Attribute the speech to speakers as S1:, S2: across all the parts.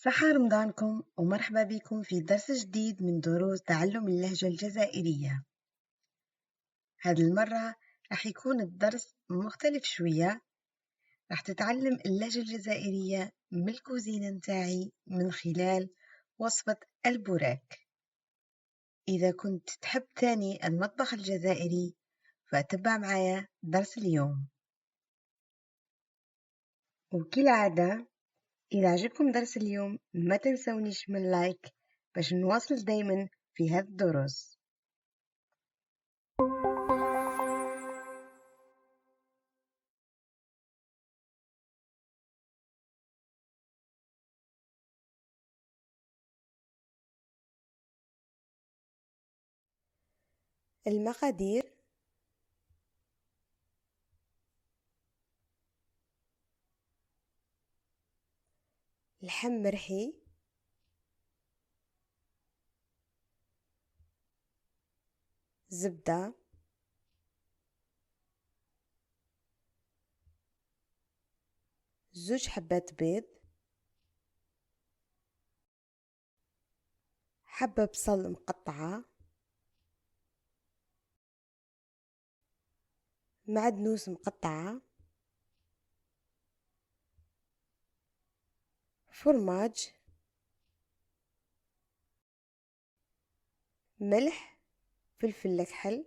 S1: صحة رمضانكم ومرحبا بكم في درس جديد من دروس تعلم اللهجة الجزائرية. هذه المرة راح يكون الدرس مختلف شوية. راح تتعلم اللهجة الجزائرية من الكوزينة نتاعي من خلال وصفة البوراك. إذا كنت تحب تاني المطبخ الجزائري فاتبع معايا درس اليوم. وكالعادة إذا عجبكم درس اليوم ما تنسونيش من لايك باش نواصل دايما في هذا الدروس. المقادير: لحم مرحي، زبدة، زوج حبات بيض، حبة بصل مقطعة، معدنوس مقطعة، فرماج، ملح، فلفل أكحل،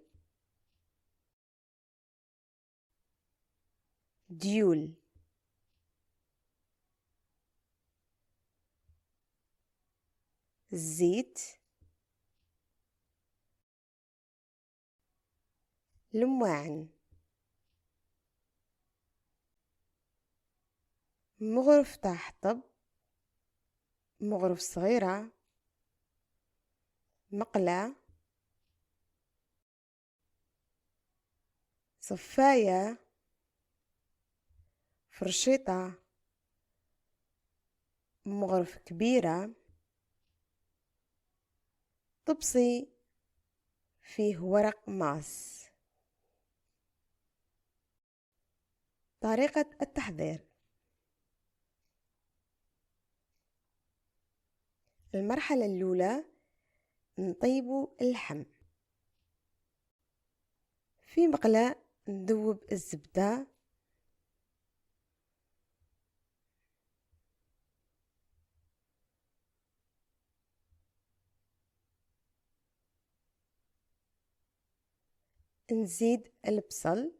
S1: ديول، الزيت، لماعن، مغرف تاع حطب، مغرف صغيرة، مقلة، صفاية، فرشيطة، مغرف كبيرة، طبسي فيه ورق ماس. طريقة التحضير: المرحلة الأولى نطيب اللحم. في مقلاة نذوب الزبدة، نزيد البصل،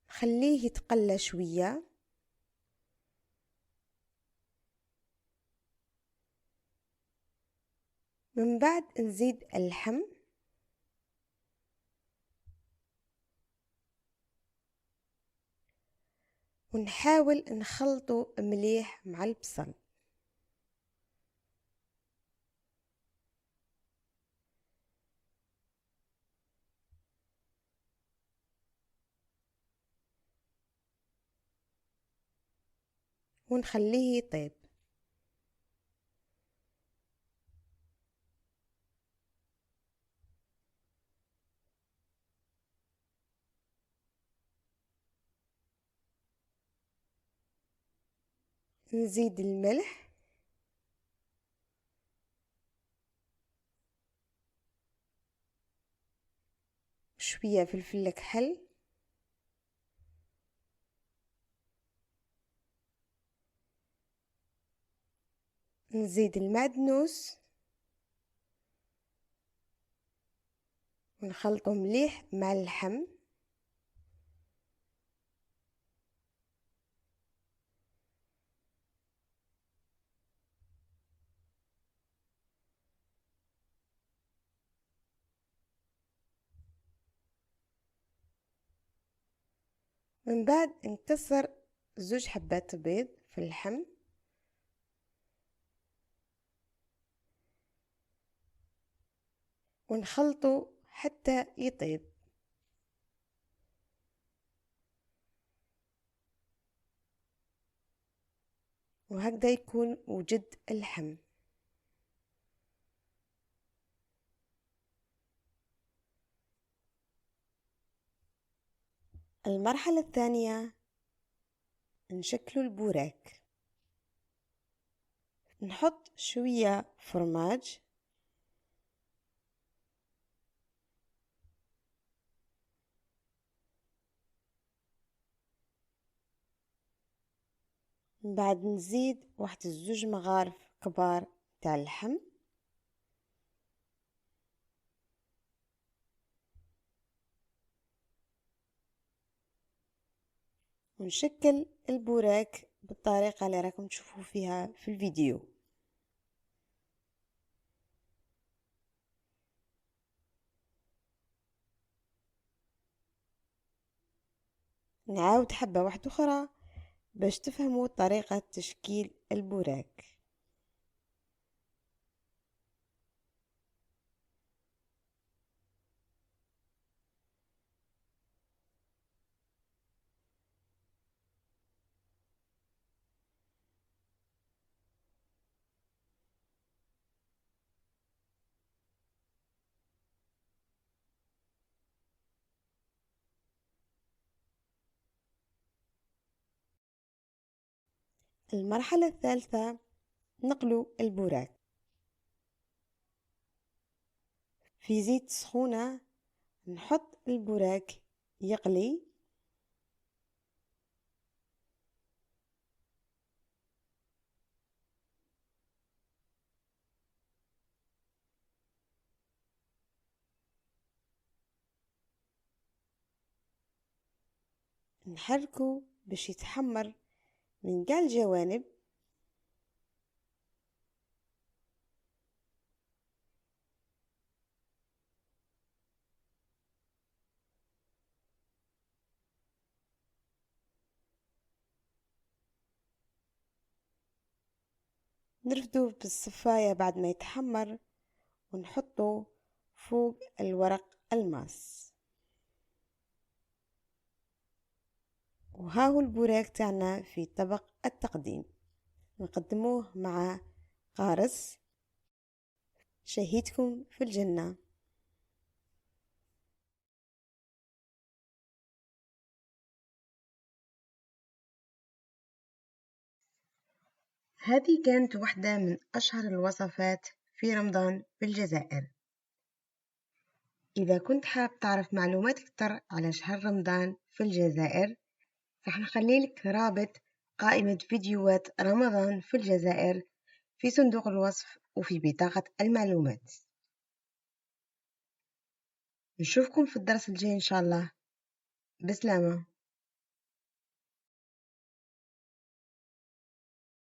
S1: خليه يتقلى شوية، من بعد نزيد اللحم ونحاول نخلطه مليح مع البصل. ونخليه يطيب. نزيد الملح، شوية فلفل أكحل، نزيد المعدنوس ونخلطه مليح مع اللحم. من بعد نكسر زوج حبات بيض في اللحم ونخلطه حتى يطيب. وهكذا يكون وجد اللحم. المرحلة الثانية نشكل البوراك. نحط شوية فرماج من بعد نزيد واحد الزوج مغارف كبار تاع اللحم، ونشكل البوراك بالطريقة اللي راكم تشوفوا فيها في الفيديو. نعاود حبة واحدة أخرى باش تفهموا طريقة تشكيل البوراك. المرحلة الثالثة نقلوا البوراك في زيت سخونة، نحط البوراك يقلي، نحركه باش يتحمر من قاع الجوانب، نرفدوه بالصفاية بعد ما يتحمر ونحطه فوق الورق الماس. وهاهو البوراك تاعنا في طبق التقديم، نقدموه مع قارص. شهيتكم في الجنة. هذه كانت واحدة من أشهر الوصفات في رمضان في الجزائر. إذا كنت حاب تعرف معلومات أكتر على شهر رمضان في الجزائر، راح نخلي لك رابط قائمة فيديوهات رمضان في الجزائر في صندوق الوصف وفي بطاقة المعلومات. نشوفكم في الدرس الجاي إن شاء الله. بسلامة.